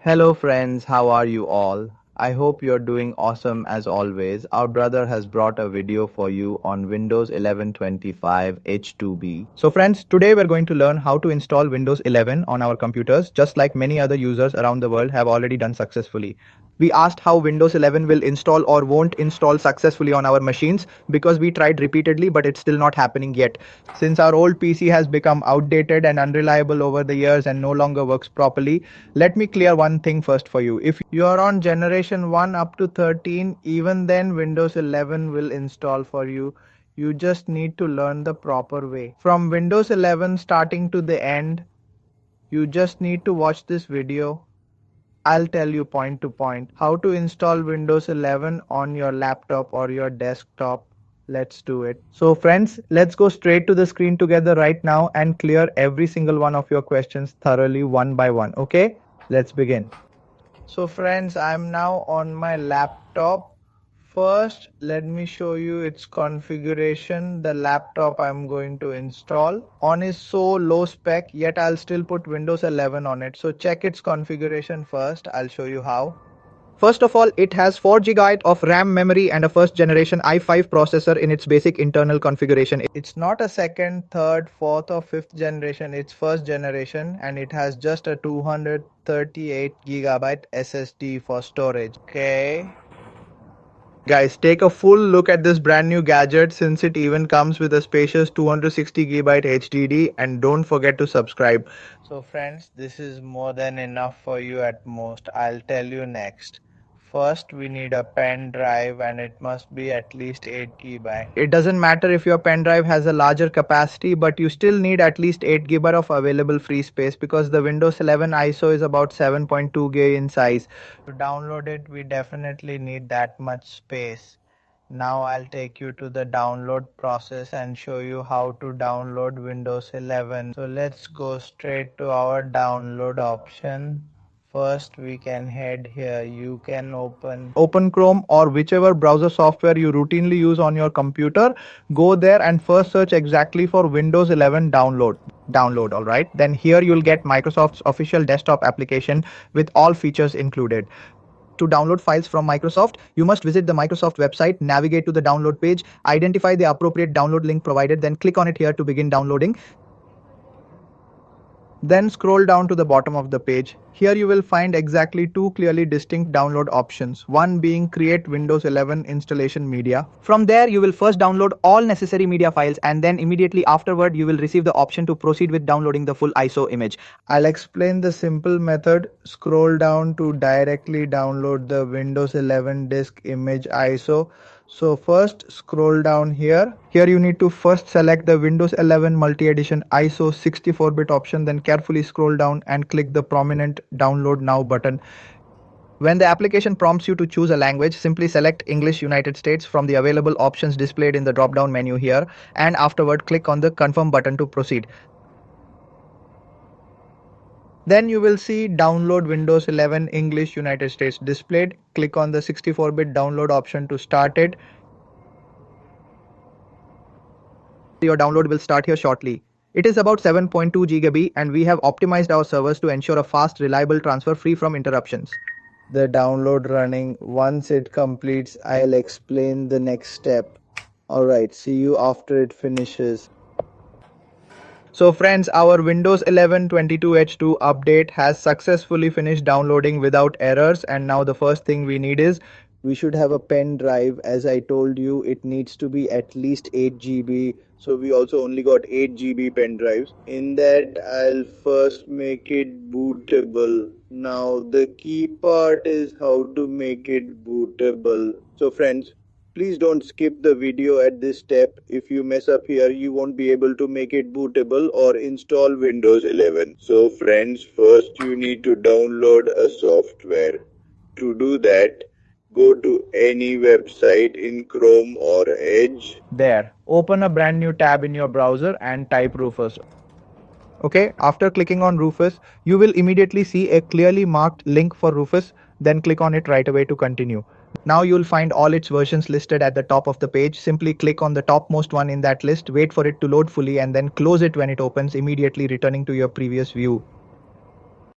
Hello friends, how are you all? I hope you're doing awesome as always. Our brother has brought a video for you on Windows 11 25 H2B. So friends, today we're going to learn how to install Windows 11 on our computers just like many other users around the world have already done successfully. We asked how Windows 11 will install or won't install successfully on our machines because we tried repeatedly but it's still not happening yet. Since our old PC has become outdated and unreliable over the years and no longer works properly, let me clear one thing first for you. If you are on generation 1 up to 13, even then Windows 11 will install for you. You just need to learn the proper way. From Windows 11 starting to the end, you just need to watch this video. I'll tell you point to point how to install Windows 11 on your laptop or your desktop. Let's do it. So friends, let's go straight to the screen together right now and clear every single one of your questions thoroughly one by one. Okay, let's begin. So friends, I'm now on my laptop. First, let me show you its configuration. The laptop I'm going to install on is so low spec, yet I'll still put Windows 11 on it. So check its configuration first. I'll show you how. First of all, it has 4 GB of RAM memory and a first generation i5 processor in its basic internal configuration. It's not a second, third, fourth or fifth generation, it's first generation, and it has just a 238 GB SSD for storage. Okay. Guys, take a full look at this brand new gadget since it even comes with a spacious 260 GB HDD, and don't forget to subscribe. So friends, this is more than enough for you at most. I'll tell you next. First, we need a pen drive and it must be at least 8 GB. It doesn't matter if your pen drive has a larger capacity, but you still need at least 8 GB of available free space because the Windows 11 ISO is about 7.2 GB in size. To download it, we definitely need that much space. Now I'll take you to the download process and show you how to download Windows 11. So let's go straight to our download option. First we can head here. You can open Chrome or whichever browser software you routinely use on your computer. Go there and first search exactly for Windows 11 download. All right, then here you'll get Microsoft's official desktop application with all features included. To download files from Microsoft, you must visit the Microsoft website, navigate to the download page, identify the appropriate download link provided, then click on it here to begin downloading. Then scroll down to the bottom of the page. Here you will find exactly two clearly distinct download options, one being create Windows 11 installation media. From there you will first download all necessary media files and then immediately afterward you will receive the option to proceed with downloading the full ISO image. I'll explain the simple method. Scroll down to directly download the Windows 11 disk image ISO. So first scroll down here. Here you need to first select the Windows 11 multi-edition ISO 64-bit option, then carefully scroll down and click the prominent download now button. When the application prompts you to choose a language, simply select English United States from the available options displayed in the drop-down menu here, and afterward click on the confirm button to proceed. Then you will see download Windows 11 English United States displayed. Click on the 64-bit download option to start it. Your download will start here shortly. It is about 7.2 GB and we have optimized our servers to ensure a fast, reliable transfer free from interruptions. The download running. Once it completes, I'll explain the next step. Alright, see you after it finishes. So friends, our Windows 11 22H2 update has successfully finished downloading without errors, and now the first thing we need is we should have a pen drive. As I told you, it needs to be at least 8 GB. So we also only got 8 GB pen drives. In that, I'll first make it bootable. Now the key part is how to make it bootable. So friends, please don't skip the video at this step. If you mess up here, you won't be able to make it bootable or install Windows 11. So friends, first you need to download a software. To do that, go to any website in Chrome or Edge. There, open a brand new tab in your browser and type Rufus. Okay, after clicking on Rufus, you will immediately see a clearly marked link for Rufus. Then click on it right away to continue. Now you'll find all its versions listed at the top of the page. Simply click on the topmost one in that list, wait for it to load fully and then close it when it opens, immediately returning to your previous view.